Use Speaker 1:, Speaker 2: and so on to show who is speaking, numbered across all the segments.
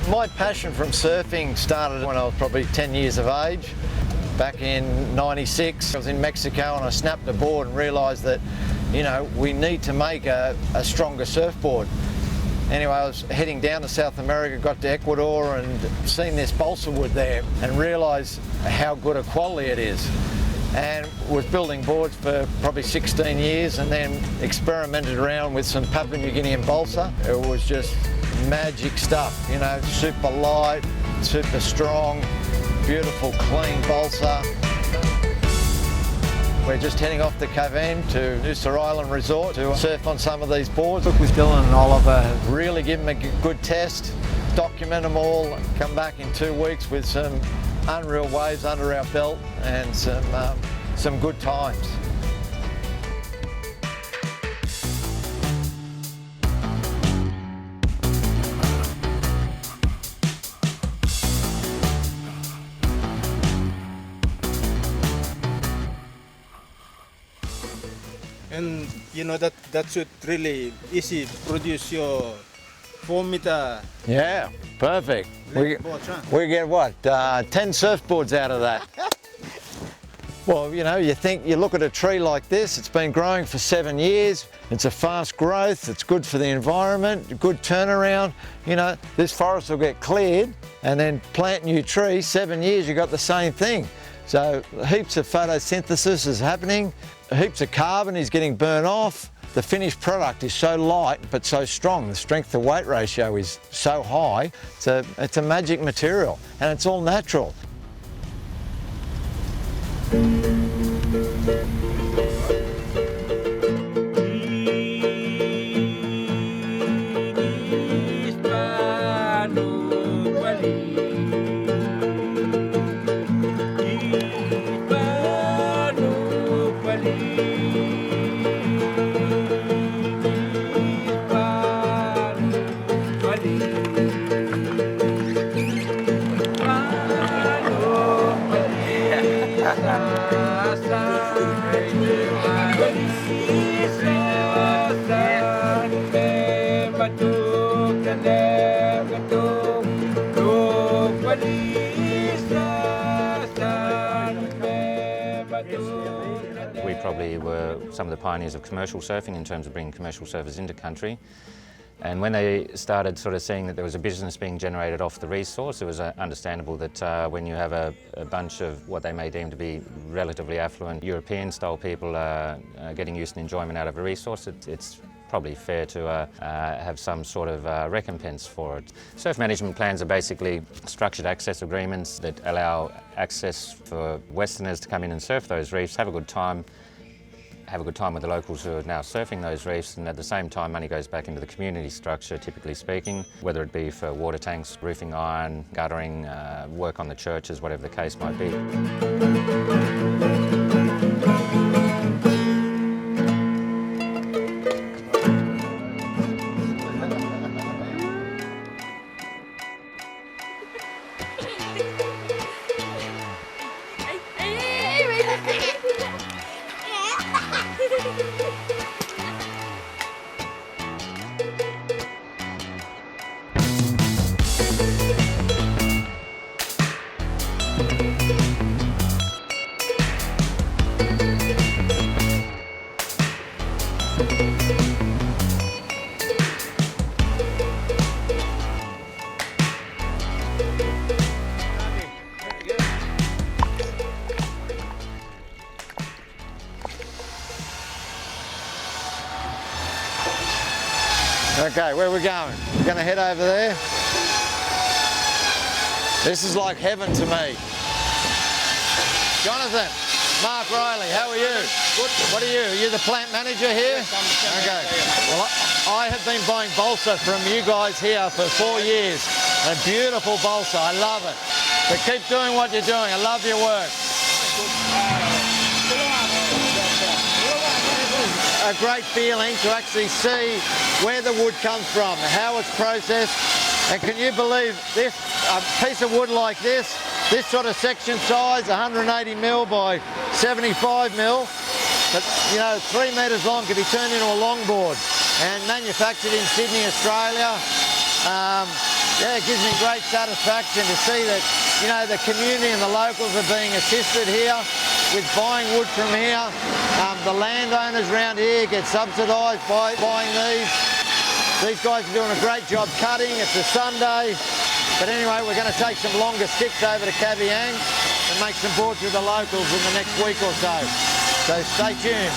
Speaker 1: My passion from surfing started when I was probably 10 years of age. Back in '96, I was in Mexico and I snapped a board and realised that, you know, we need to make a stronger surfboard. Anyway, I was heading down to South America, got to Ecuador and seen this Balsawood there and realised how good a quality it is. And was building boards for probably 16 years and then experimented around with some Papua New Guinea and BALSA. It was just magic stuff, you know, super light, super strong, beautiful clean balsa. We're just heading off to Cavern to Noosa Island Resort to surf on some of these boards. Look, with Dylan and Oliver, really give them a good test, document them all, come back in 2 weeks with some unreal waves under our belt and some good times.
Speaker 2: And you know that should really easy produce your 4 meter.
Speaker 1: Yeah, perfect. We get what, 10 surfboards out of that. Well, you know, you look at a tree like this, it's been growing for 7 years, it's a fast growth, it's good for the environment, good turnaround. You know, this forest will get cleared and then plant new trees, 7 years you got the same thing. So heaps of photosynthesis is happening, heaps of carbon is getting burnt off. The finished product is so light but so strong. The strength to weight ratio is so high. It's a magic material and it's all natural.
Speaker 3: We probably were some of the pioneers of commercial surfing in terms of bringing commercial surfers into country. And when they started sort of seeing that there was a business being generated off the resource, it was understandable that when you have a bunch of what they may deem to be relatively affluent European-style people getting use and enjoyment out of a resource, it's probably fair to have some sort of recompense for it. Surf management plans are basically structured access agreements that allow access for Westerners to come in and surf those reefs, have a good time with the locals who are now surfing those reefs, and at the same time money goes back into the community structure, typically speaking, whether it be for water tanks, roofing iron, guttering, work on the churches, whatever the case might be.
Speaker 1: Okay, where are we going? We're going to head over there. This is like heaven to me. Jonathan, Mark Riley, how are you? Good. What are you? Are you the plant manager here? Yes, I'm the plant manager. Okay. Well, I have been buying balsa from you guys here for 4 years. A beautiful balsa, I love it. But keep doing what you're doing, I love your work. A great feeling to actually see where the wood comes from, how it's processed, and can you believe this, a piece of wood like this sort of section size, 180 mil by 75 mil, but you know, 3 metres long can be turned into a longboard and manufactured in Sydney, Australia. Yeah, it gives me great satisfaction to see that, you know, the community and the locals are being assisted here with buying wood from here. The landowners around here get subsidised by buying these. These guys are doing a great job cutting. It's a Sunday. But anyway, we're going to take some longer sticks over to Kavieng and make some boards with the locals in the next week or so. So stay tuned.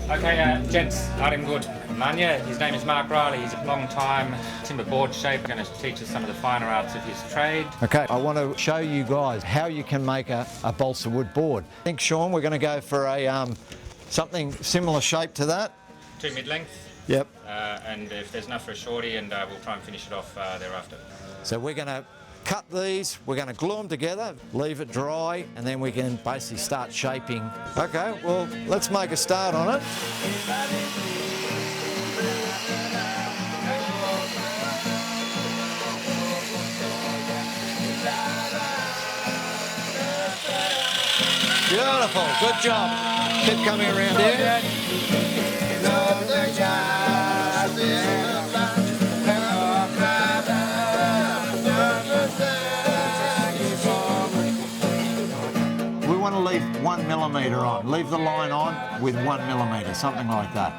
Speaker 4: Okay, gents, I'm good. Manya, his name is Mark Riley. He's a long-time timber board shaper, going to teach us some of the finer arts of his trade.
Speaker 1: Okay, I want to show you guys how you can make a balsa wood board. I think, Sean, we're going to go for a something similar shape to that.
Speaker 4: 2 mid-length.
Speaker 1: Yep.
Speaker 4: And if there's enough for a shorty, and we'll try and finish it off thereafter.
Speaker 1: So we're going to cut these, we're going to glue them together, leave it dry, and then we can basically start shaping. Okay, well, let's make a start on it. Beautiful, good job. Keep coming around here. We want to leave 1 millimetre on. Leave the line on with 1 millimetre, something like that.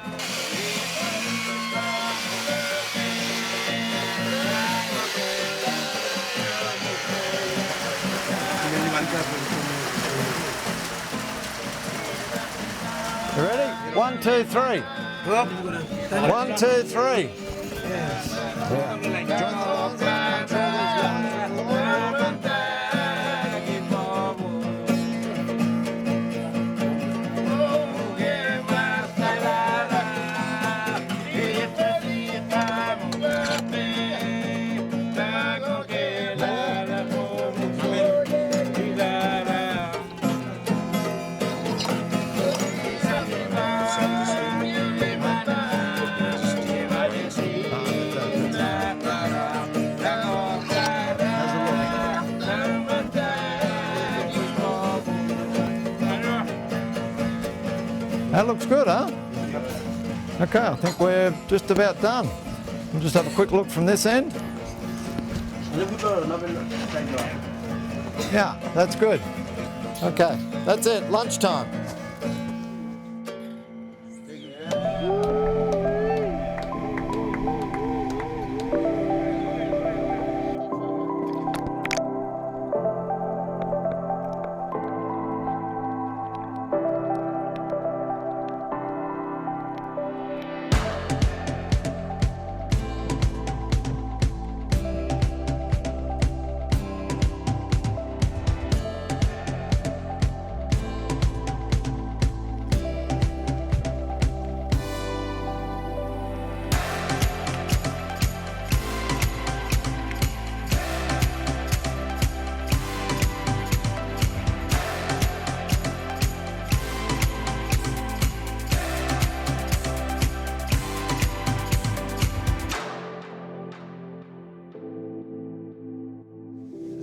Speaker 1: You ready? 1, 2, 3. 1, 2, 3. Yes. Yeah. Join the long line, join these lines. That looks good, huh? Okay, I think we're just about done. We'll just have a quick look from this end. Yeah, that's good. Okay, that's it, lunchtime.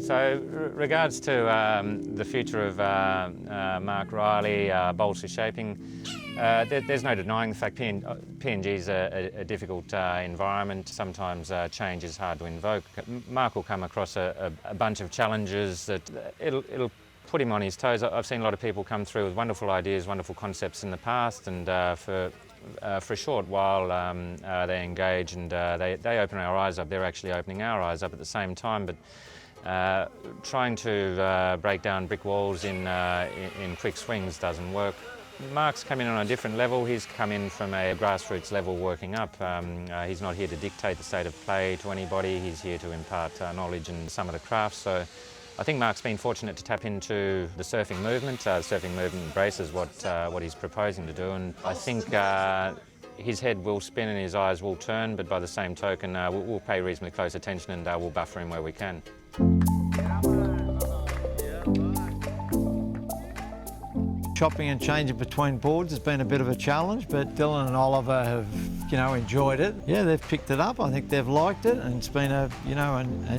Speaker 3: So, regards to the future of Mark Riley, BALSA shaping, there's no denying the fact PNG is a difficult environment. Sometimes change is hard to invoke. Mark will come across a bunch of challenges that it'll put him on his toes. I've seen a lot of people come through with wonderful ideas, wonderful concepts in the past, and for a short while they engage and they open our eyes up. They're actually opening our eyes up at the same time. But trying to break down brick walls in quick swings doesn't work. Mark's come in on a different level. He's come in from a grassroots level working up. He's not here to dictate the state of play to anybody. He's here to impart knowledge in some of the crafts. So I think Mark's been fortunate to tap into the surfing movement. The surfing movement embraces what he's proposing to do, and I think his head will spin and his eyes will turn, but by the same token we'll pay reasonably close attention and we'll buffer him where we can.
Speaker 1: Chopping and changing between boards has been a bit of a challenge, but Dylan and Oliver have, enjoyed it. Yeah, they've picked it up. I think they've liked it, and it's been a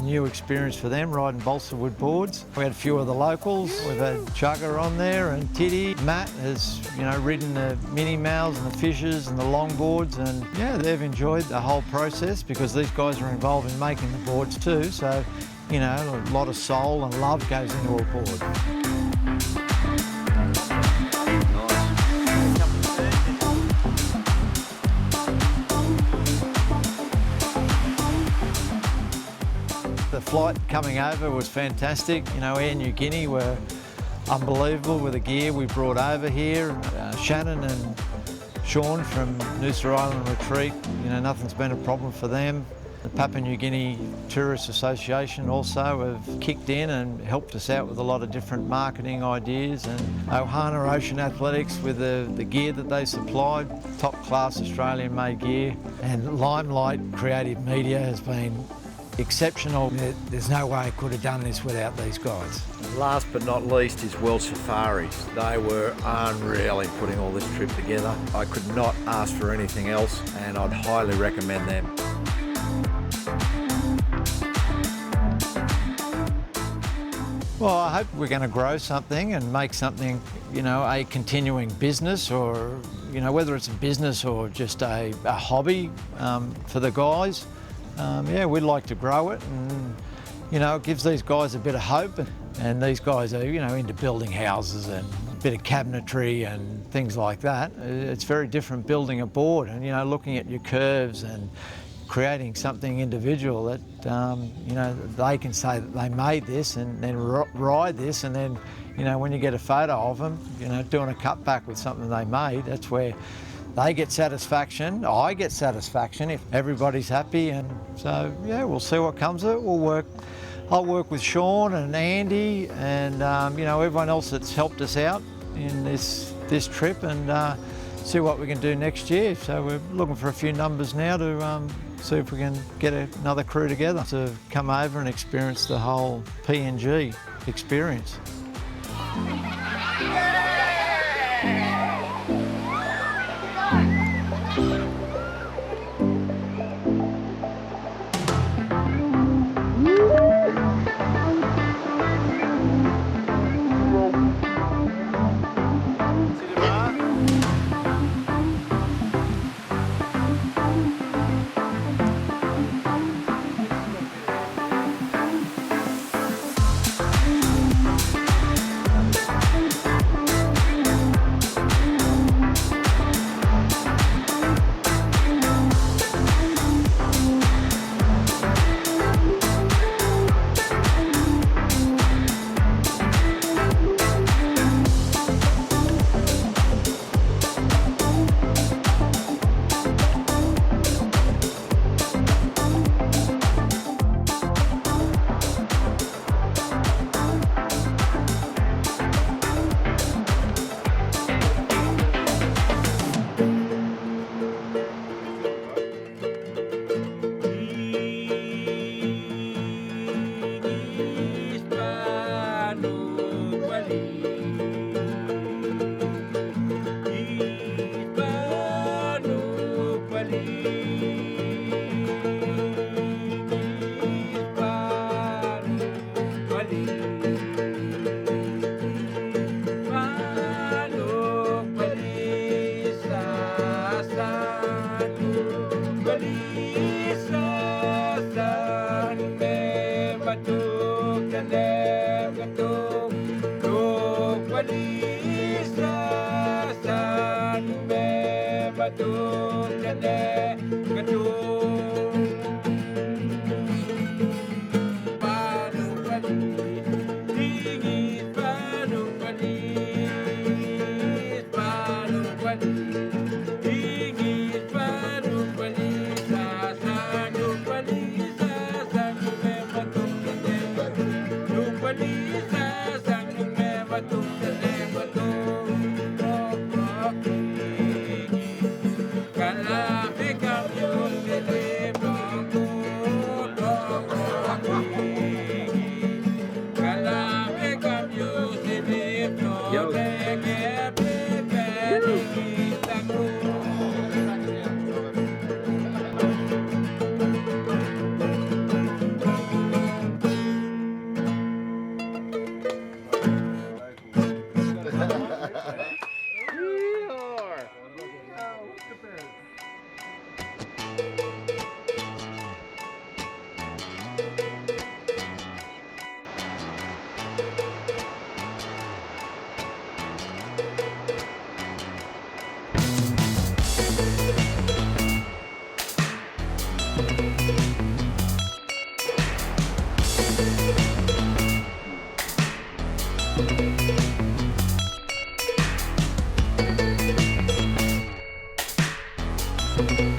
Speaker 1: new experience for them riding Balsawood boards. We had a few of the locals. We've had Chugga on there and Titty. Matt has, ridden the mini mows and the fishers and the longboards, and yeah, they've enjoyed the whole process because these guys are involved in making the boards too. So, a lot of soul and love goes into a board. The flight coming over was fantastic. Air New Guinea were unbelievable with the gear we brought over here. Shannon and Sean from Noosa Island Retreat, nothing's been a problem for them. The Papua New Guinea Tourist Association also have kicked in and helped us out with a lot of different marketing ideas, and Ohana Ocean Athletics with the gear that they supplied, top class Australian made gear, and Limelight Creative Media has been exceptional. There's no way I could have done this without these guys.
Speaker 5: Last but not least is World Safaris. They were unreal in putting all this trip together. I could not ask for anything else, and I'd highly recommend them.
Speaker 1: Well, I hope we're going to grow something and make something, a continuing business, or, whether it's a business or just a hobby for the guys. Yeah, we'd like to grow it, and, it gives these guys a bit of hope. And these guys are, into building houses and a bit of cabinetry and things like that. It's very different building a board and, looking at your curves and creating something individual that, they can say that they made this and then ride this, and then, when you get a photo of them, doing a cutback with something they made, that's where they get satisfaction, I get satisfaction if everybody's happy. And so, yeah, we'll see what comes of it. I'll work with Sean and Andy and, everyone else that's helped us out in this trip, and see what we can do next year. So we're looking for a few numbers now to see if we can get another crew together to come over and experience the whole PNG experience.
Speaker 6: you.